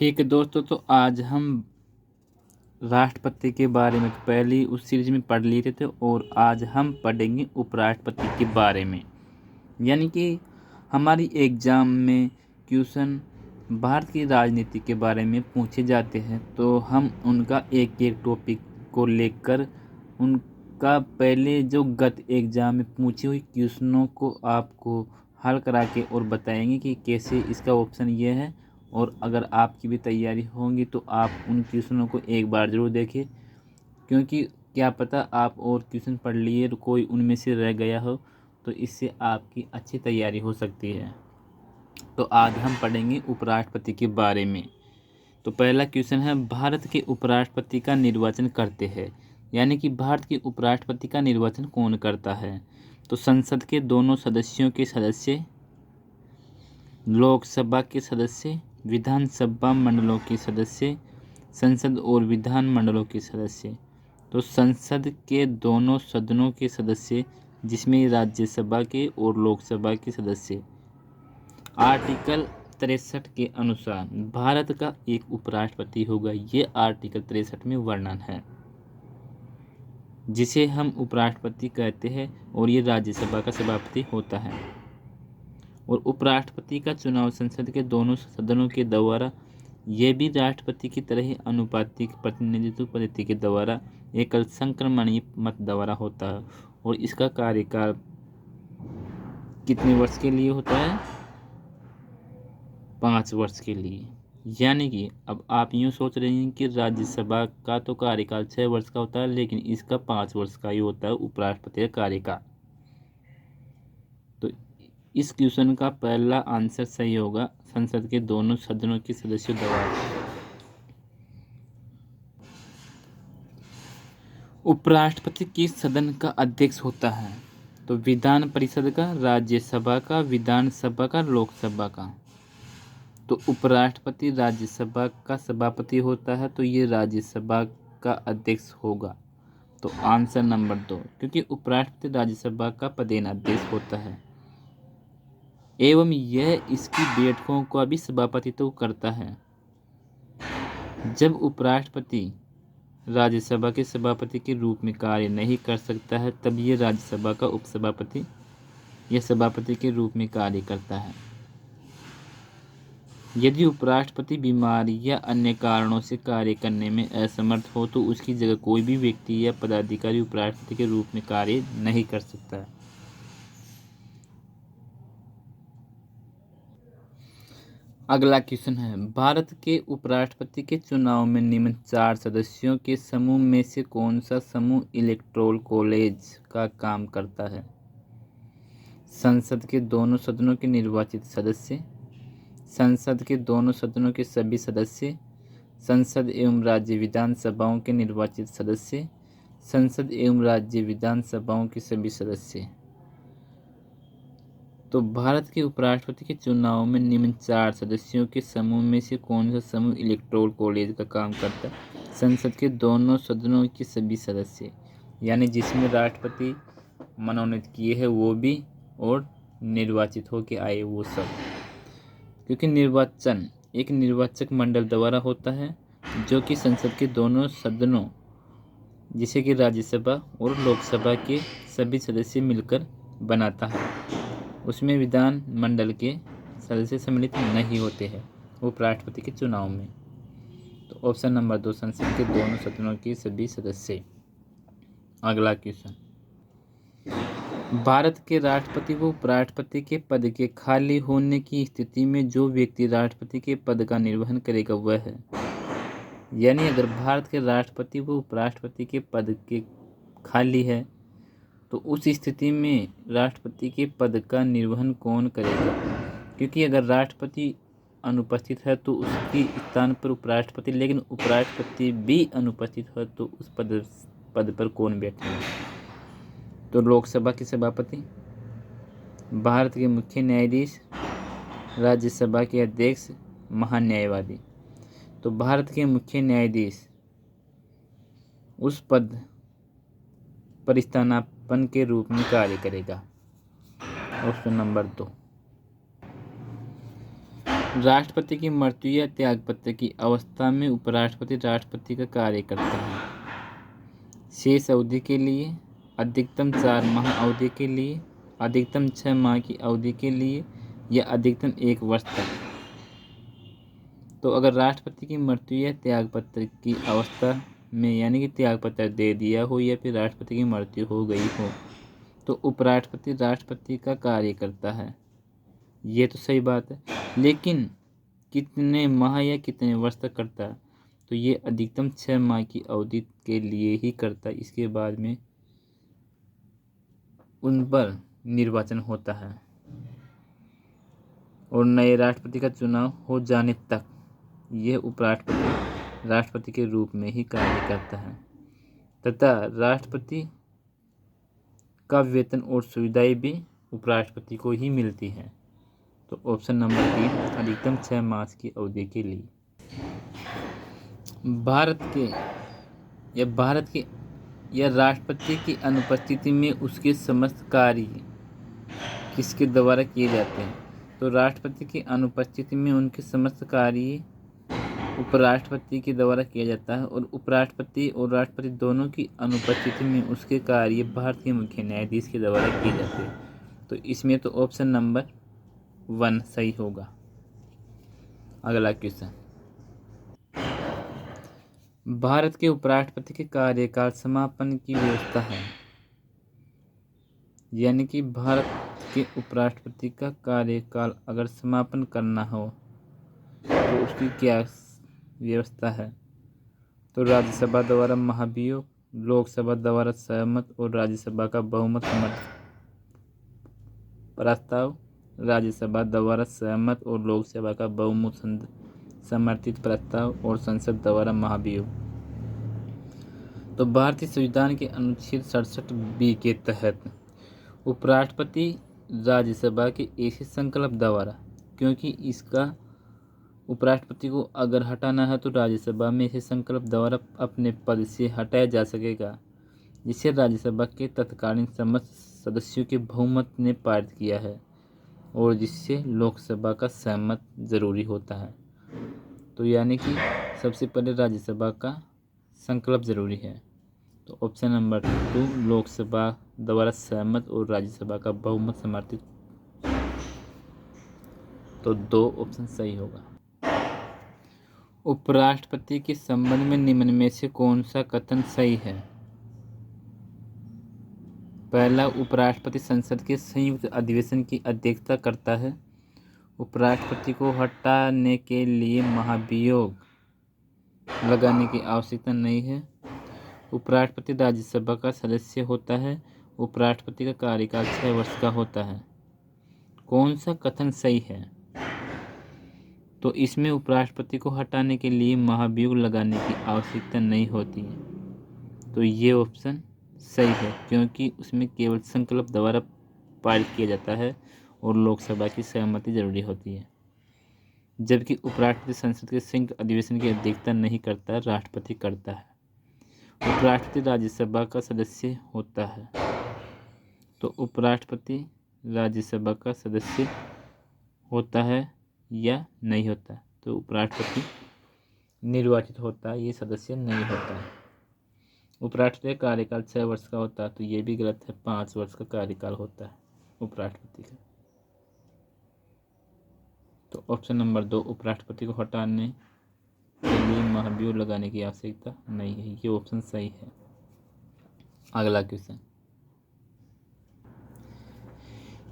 ठीक है दोस्तों, तो आज हम राष्ट्रपति के बारे में पहले उस सीरीज में पढ़ लिए थे और आज हम पढ़ेंगे उपराष्ट्रपति के बारे में। यानी कि हमारी एग्ज़ाम में क्वेश्चन भारत की राजनीति के बारे में पूछे जाते हैं, तो हम उनका एक एक टॉपिक को लेकर उनका पहले जो गत एग्ज़ाम में पूछी हुई क्वेश्चनों को आपको हल करा के और बताएंगे कि कैसे इसका ऑप्शन ये है। और अगर आपकी भी तैयारी होगी तो आप उन क्वेश्चनों को एक बार ज़रूर देखें, क्योंकि क्या पता आप और क्वेश्चन पढ़ लिए तो कोई उनमें से रह गया हो, तो इससे आपकी अच्छी तैयारी हो सकती है। तो आज हम पढ़ेंगे उपराष्ट्रपति के बारे में। तो पहला क्वेश्चन है, भारत के उपराष्ट्रपति का निर्वाचन करते हैं। यानी कि भारत के उपराष्ट्रपति का निर्वाचन कौन करता है? तो संसद के दोनों सदस्यों के सदस्य, लोकसभा के सदस्य, विधानसभा मंडलों के सदस्य, संसद और विधान मंडलों के सदस्य। तो संसद के दोनों सदनों के सदस्य, जिसमें राज्यसभा के और लोकसभा के सदस्य। आर्टिकल 63 के अनुसार भारत का एक उपराष्ट्रपति होगा। ये आर्टिकल 63 में वर्णन है, जिसे हम उपराष्ट्रपति कहते हैं, और ये राज्यसभा का सभापति होता है। और उपराष्ट्रपति का चुनाव संसद के दोनों सदनों के द्वारा, यह भी राष्ट्रपति की तरह ही अनुपातिक प्रतिनिधित्व पद्धति के द्वारा एकल संक्रमणीय मत द्वारा होता है। और इसका कार्यकाल कितने वर्ष के लिए होता है? 5 वर्ष के लिए। यानी कि अब आप यूँ सोच रहे हैं कि राज्यसभा का तो कार्यकाल 6 वर्ष का होता है, लेकिन इसका 5 वर्ष का ही होता है उपराष्ट्रपति का कार्यकाल। तो इस क्वेश्चन का पहला आंसर सही होगा, संसद के दोनों सदनों के सदस्यों द्वारा। उपराष्ट्रपति किस सदन का अध्यक्ष होता है? तो विधान परिषद का, राज्यसभा का, विधानसभा का, लोकसभा का। तो उपराष्ट्रपति राज्यसभा का सभापति होता है, तो ये राज्यसभा का अध्यक्ष होगा। तो आंसर नंबर 2, क्योंकि उपराष्ट्रपति राज्यसभा का पदेन अध्यक्ष होता है एवं यह इसकी बैठकों का भी सभापतित्व करता है। जब उपराष्ट्रपति राज्यसभा के सभापति के रूप में कार्य नहीं कर सकता है, तब ये राज्यसभा का उपसभापति या सभापति के रूप में कार्य करता है। यदि उपराष्ट्रपति बीमारी या अन्य कारणों से कार्य करने में असमर्थ हो, तो उसकी जगह कोई भी व्यक्ति या पदाधिकारी उपराष्ट्रपति के रूप में कार्य नहीं कर सकता है। अगला क्वेश्चन है, भारत के उपराष्ट्रपति के चुनाव में निम्न 4 सदस्यों के समूह में से कौन सा समूह इलेक्टोरल कॉलेज का काम करता है? संसद के दोनों सदनों के निर्वाचित सदस्य, संसद के दोनों सदनों के सभी सदस्य, संसद एवं राज्य विधानसभाओं के निर्वाचित सदस्य, संसद एवं राज्य विधानसभाओं के सभी सदस्य। तो भारत के उपराष्ट्रपति के चुनाव में निम्न 4 सदस्यों के समूह में से कौन सा समूह इलेक्टोरल कॉलेज का काम करता है? संसद के दोनों सदनों के सभी सदस्य, यानी जिसमें राष्ट्रपति मनोनीत किए हैं वो भी और निर्वाचित होके आए वो सब। क्योंकि निर्वाचन एक निर्वाचक मंडल द्वारा होता है, जो कि संसद के दोनों सदनों, जिसे कि राज्यसभा और लोकसभा के सभी सदस्य मिलकर बनाता है। उसमें विधान मंडल के सदस्य सम्मिलित नहीं होते हैं उपराष्ट्रपति के चुनाव में। तो ऑप्शन नंबर 2, संसद के दोनों सदनों के सभी सदस्य। अगला क्वेश्चन, भारत के राष्ट्रपति व उपराष्ट्रपति के पद के खाली होने की स्थिति में जो व्यक्ति राष्ट्रपति के पद का निर्वहन करेगा वह है। यानी अगर भारत के राष्ट्रपति व उपराष्ट्रपति के पद के खाली है, तो उस स्थिति में राष्ट्रपति के पद का निर्वहन कौन करेगा? क्योंकि अगर राष्ट्रपति अनुपस्थित है तो उसके स्थान पर उपराष्ट्रपति, लेकिन उपराष्ट्रपति भी अनुपस्थित है तो उस पद पर कौन बैठेगा? तो लोकसभा के सभापति, भारत के मुख्य न्यायाधीश, राज्यसभा के अध्यक्ष, महान्यायवादी। तो भारत के मुख्य न्यायाधीश उस पद पर स्थानापन्न के रूप में कार्य करेगा। Option number 2। राष्ट्रपति की मृत्यु या त्यागपत्र की अवस्था में उपराष्ट्रपति राष्ट्रपति का कार्य करता है शेष अवधि के लिए, अधिकतम 4 माह अवधि के लिए, अधिकतम 6 माह की अवधि के लिए या अधिकतम 1 वर्ष तक। तो अगर राष्ट्रपति की मृत्यु या त्यागपत्र की अवस्था में यानी कि त्यागपत्र दे दिया हो या फिर राष्ट्रपति की मृत्यु हो गई हो तो उपराष्ट्रपति राष्ट्रपति का कार्य करता है। ये तो सही बात है, लेकिन कितने माह या कितने वर्ष तक करता है? तो ये अधिकतम 6 माह की अवधि के लिए ही करता है। इसके बाद में उन पर निर्वाचन होता है और नए राष्ट्रपति का चुनाव हो जाने तक यह उपराष्ट्रपति राष्ट्रपति के रूप में ही कार्य करता है तथा राष्ट्रपति का वेतन और सुविधाएं भी उपराष्ट्रपति को ही मिलती है। तो ऑप्शन नंबर 3 अधिकतम 6 मास की अवधि के लिए। भारत के या राष्ट्रपति की अनुपस्थिति में उसके समस्त कार्य किसके द्वारा किए जाते हैं? तो राष्ट्रपति की अनुपस्थिति में उनके समस्त कार्य उपराष्ट्रपति के द्वारा किया जाता है और उपराष्ट्रपति और राष्ट्रपति दोनों की अनुपस्थिति में उसके कार्य भारत के मुख्य न्यायाधीश के द्वारा किए जाते हैं। तो इसमें तो ऑप्शन नंबर 1 सही होगा। अगला क्वेश्चन, भारत के उपराष्ट्रपति के कार्यकाल समापन की व्यवस्था है, यानी कि भारत के उपराष्ट्रपति का कार्यकाल अगर समापन करना हो तो उसकी क्या व्यवस्था है? तो राज्यसभा द्वारा महाभियोग, लोकसभा द्वारा सहमत और राज्यसभा का बहुमत समर्थित प्रस्ताव, राज्यसभा द्वारा सहमत और लोकसभा का बहुमत समर्थित प्रस्ताव और संसद द्वारा महाभियोग। तो भारतीय संविधान के अनुच्छेद 67 बी के तहत उपराष्ट्रपति राज्यसभा के ऐसे संकल्प द्वारा, क्योंकि इसका उपराष्ट्रपति को अगर हटाना है तो राज्यसभा में ऐसे संकल्प द्वारा अपने पद से हटाया जा सकेगा जिसे राज्यसभा के तत्कालीन समस्त सदस्यों के बहुमत ने पारित किया है और जिससे लोकसभा का सहमत जरूरी होता है। तो यानी कि सबसे पहले राज्यसभा का संकल्प जरूरी है। तो ऑप्शन नंबर 2 लोकसभा द्वारा सहमत और राज्यसभा का बहुमत समर्थित, तो 2 ऑप्शन सही होगा। उपराष्ट्रपति के संबंध में निम्न में से कौन सा कथन सही है? पहला, उपराष्ट्रपति संसद के संयुक्त अधिवेशन की अध्यक्षता करता है। उपराष्ट्रपति को हटाने के लिए महाभियोग लगाने की आवश्यकता नहीं है। उपराष्ट्रपति राज्यसभा का सदस्य होता है। उपराष्ट्रपति का कार्यकाल 6 वर्ष का होता है। कौन सा कथन सही है? तो इसमें उपराष्ट्रपति को हटाने के लिए महाभियोग लगाने की आवश्यकता नहीं होती है। तो ये ऑप्शन सही है, क्योंकि उसमें केवल संकल्प द्वारा पारित किया जाता है और लोकसभा की सहमति जरूरी होती है, जबकि उपराष्ट्रपति संसद के संयुक्त अधिवेशन की अध्यक्षता नहीं करता, राष्ट्रपति करता है। उपराष्ट्रपति राज्यसभा का सदस्य होता है। तो उपराष्ट्रपति राज्यसभा का सदस्य होता है या नहीं होता? तो उपराष्ट्रपति निर्वाचित होता है, ये सदस्य नहीं होता है। उपराष्ट्रपति का कार्यकाल 6 वर्ष का होता है, तो ये भी गलत है, 5 वर्ष का कार्यकाल होता है उपराष्ट्रपति का। तो ऑप्शन नंबर 2 उपराष्ट्रपति को हटाने के लिए महाभियोग लगाने की आवश्यकता नहीं है, ये ऑप्शन सही है। अगला क्वेश्चन,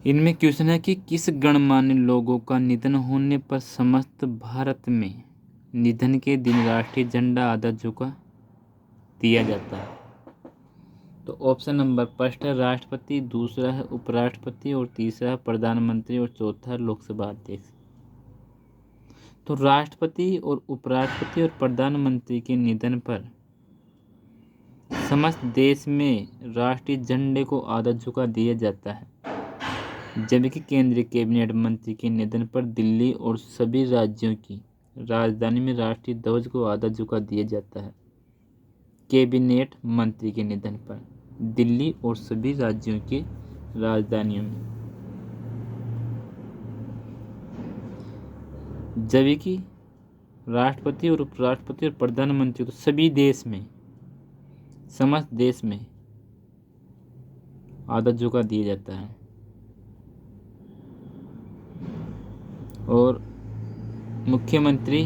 इनमें क्वेश्चन है कि किस गणमान्य लोगों का निधन होने पर समस्त भारत में निधन के दिन राष्ट्रीय झंडा आधा झुका दिया जाता है? तो ऑप्शन नंबर 1 है राष्ट्रपति, दूसरा है उपराष्ट्रपति और तीसरा है प्रधानमंत्री और चौथा है लोकसभा अध्यक्ष। तो राष्ट्रपति और उपराष्ट्रपति और प्रधानमंत्री के निधन पर समस्त देश में राष्ट्रीय झंडे को आधा झुका दिया जाता है, जबकि केंद्रीय कैबिनेट मंत्री के निधन पर दिल्ली और सभी राज्यों की राजधानी में राष्ट्रीय ध्वज को आधा झुका दिया जाता है। कैबिनेट मंत्री के निधन पर दिल्ली और सभी राज्यों की राजधानियों में, जबकि कि राष्ट्रपति और उपराष्ट्रपति और प्रधानमंत्री तो सभी देश में, समस्त देश में आधा झुका दिया जाता है। और मुख्यमंत्री,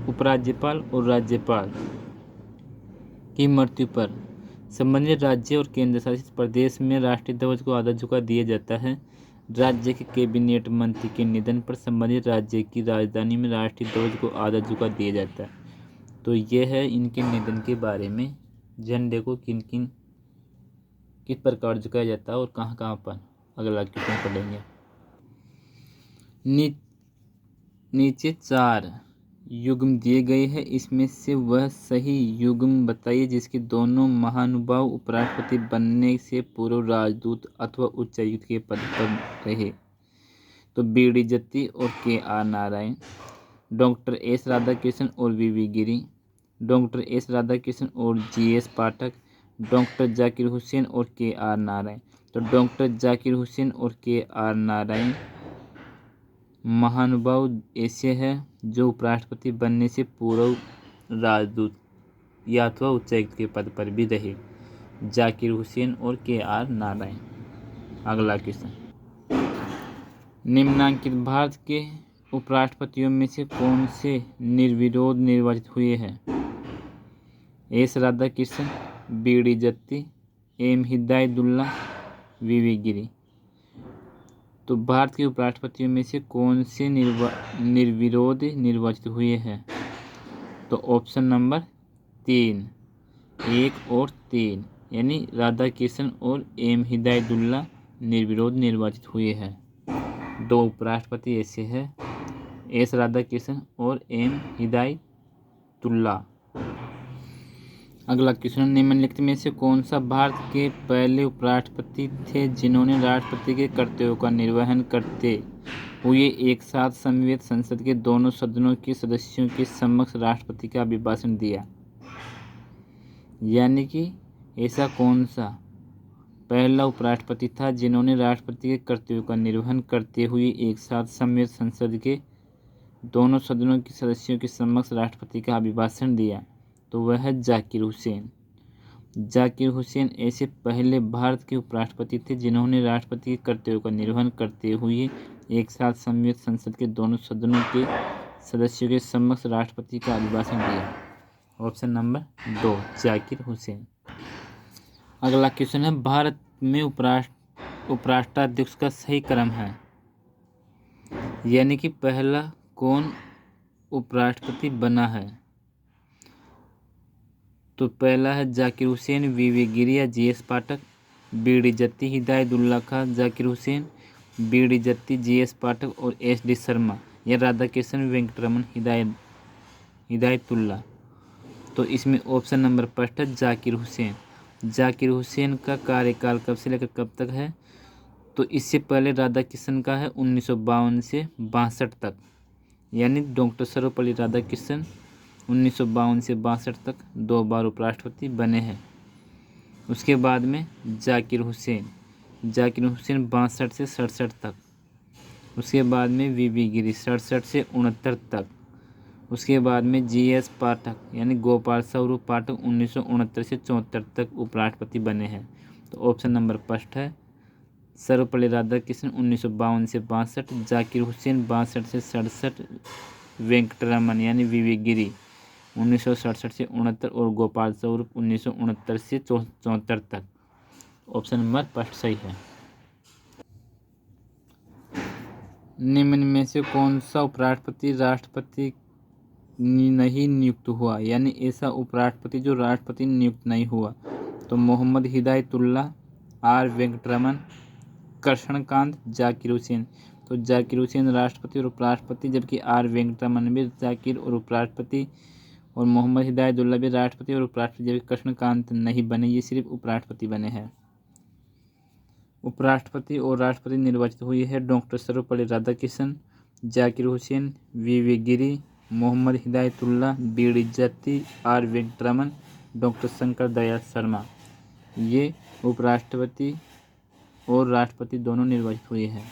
उपराज्यपाल और राज्यपाल की मृत्यु पर संबंधित राज्य और केंद्र शासित प्रदेश में राष्ट्रीय ध्वज को आधा झुका दिया जाता है। राज्य के कैबिनेट मंत्री के निधन पर संबंधित राज्य की राजधानी में राष्ट्रीय ध्वज को आधा झुका दिया जाता है। तो यह है इनके निधन के बारे में, झंडे को किन किन किस प्रकार झुकाया जाता है और कहाँ कहाँ पर। अगला क्वेश्चन पढ़ेंगे। नीचे 4 युग्म दिए गए हैं, इसमें से वह सही युग्म बताइए जिसके दोनों महानुभाव उपराष्ट्रपति बनने से पूर्व राजदूत अथवा उच्चायुक्त के पद पर रहे। तो बी.डी. जत्ती और KR. Narayan, doctor S. Radhakrishnan और वी.वी. गिरी, डॉक्टर एस. राधाकृष्णन और जी.एस. पाठक, डॉक्टर जाकिर हुसैन और के.आर. नारायण। तो डॉक्टर जाकिर हुसैन और के.आर. नारायण महानुभाव ऐसे हैं जो उपराष्ट्रपति बनने से पूर्व राजदूत या अथवा उच्चायुक्त के पद पर भी रहे, जाकिर हुसैन और के.आर. नारायण। अगला क्वेश्चन, निम्नांकित भारत के उपराष्ट्रपतियों में से कौन से निर्विरोध निर्वाचित हुए हैं? S. Radhakrishnan, B D. Jatti, M. Hidayatullah, V V. Giri. तो भारत के उपराष्ट्रपतियों में से कौन से निर्विरोध निर्वाचित हुए हैं? तो ऑप्शन नंबर 3, 1 और 3, यानी राधाकृष्णन और एम. हिदायतुल्लाह निर्विरोध निर्वाचित हुए हैं। 2 उपराष्ट्रपति ऐसे हैं, एस. राधाकृष्णन और एम. हिदायतुल्लाह। अगला क्वेश्चन, निम्नलिखित में से कौन सा भारत के पहले उपराष्ट्रपति थे जिन्होंने राष्ट्रपति के कर्तव्यों का निर्वहन करते हुए एक साथ संविधान संसद के दोनों सदनों के सदस्यों के समक्ष राष्ट्रपति का अभिभाषण दिया? यानी कि ऐसा कौन सा पहला उपराष्ट्रपति था जिन्होंने राष्ट्रपति के कर्तव्यों का निर्वहन करते हुए एक साथ संविधान संसद के दोनों सदनों के सदस्यों के समक्ष राष्ट्रपति का अभिभाषण दिया? तो वह है जाकिर हुसैन। जाकिर हुसैन ऐसे पहले भारत के उपराष्ट्रपति थे जिन्होंने राष्ट्रपति के कर्तव्यों का निर्वहन करते हुए एक साथ संविधान संसद के दोनों सदनों के सदस्यों के समक्ष राष्ट्रपति का अभिभाषण दिया। Option number 2, Zakir Hussain. अगला क्वेश्चन है, भारत में उपराष्ट्राध्यक्ष का सही क्रम है, यानी कि पहला कौन उपराष्ट्रपति बना है? तो पहला है जाकिर हुसैन, वी.वी. गिरी या जी.एस. पाठक, बी.डी. जत्ती, हिदायतुल्लाह खां, जाकिर हुसैन, बी.डी. जत्ती, जी.एस. पाठक और एस.डी. शर्मा या राधाकृष्णन वेंकटरमन हिदायतुल्लाह। तो इसमें ऑप्शन नंबर फर्स्ट है जाकिर हुसैन। जाकिर हुसैन का कार्यकाल कब से लेकर कब तक है? तो इससे पहले राधाकृष्णन का है 1952 से 62 तक, यानी डॉक्टर सर्वपल्ली राधाकृष्णन 1952 से 62 तक 2 बार उपराष्ट्रपति बने हैं। उसके बाद में जाकिर हुसैन 62 से 67 तक। उसके बाद में वी.वी. गिरी 67 से 69 तक। उसके बाद में जी.एस. पाठक यानी गोपाल स्वरूप पाठक 1969 से 74 तक उपराष्ट्रपति बने हैं। तो ऑप्शन नंबर फर्स्ट है सर्वपल्ली राधाकृष्णन 1952 से 62, जाकिर हुसैन 62 से 67, वेंकटरमन यानी वी.वी. गिरी 1967 से 69 और गोपाल स्वरूप 1969 से 74 तक। ऑप्शन नंबर फर्स्ट सही है। निम्न में से कौन सा उपराष्ट्रपति राष्ट्रपति नहीं नियुक्त हुआ, यानी ऐसा उपराष्ट्रपति जो राष्ट्रपति नियुक्त नहीं हुआ? तो मोहम्मद हिदायतुल्लाह, आर. वेंकटरमन, कृष्णकांत, जाकिर हुसैन। तो जाकिर हुसैन राष्ट्रपति और उपराष्ट्रपति, जबकि आर. वेंकटरमन भी जाकिर और उपराष्ट्रपति, और मोहम्मद हिदायतुल्लाह भी राष्ट्रपति और उपराष्ट्रपति, जबकि कृष्णकांत नहीं बने, ये सिर्फ उपराष्ट्रपति बने हैं। उपराष्ट्रपति और राष्ट्रपति निर्वाचित हुए हैं doctor Sarvepalli Radhakrishnan, Zakir Hussain, V V. Giri, Mohammad Hidayatullah, B D. Jatti, R. Venkataraman, doctor Shankar Dayal Sharma. ये उपराष्ट्रपति और राष्ट्रपति दोनों निर्वाचित हुए हैं।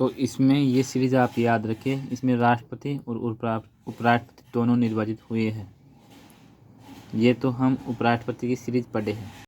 तो इसमें ये सीरीज आप याद रखें, इसमें राष्ट्रपति और उपराष्ट्रपति दोनों निर्वाचित हुए हैं। ये तो हम उपराष्ट्रपति की सीरीज पढ़े हैं।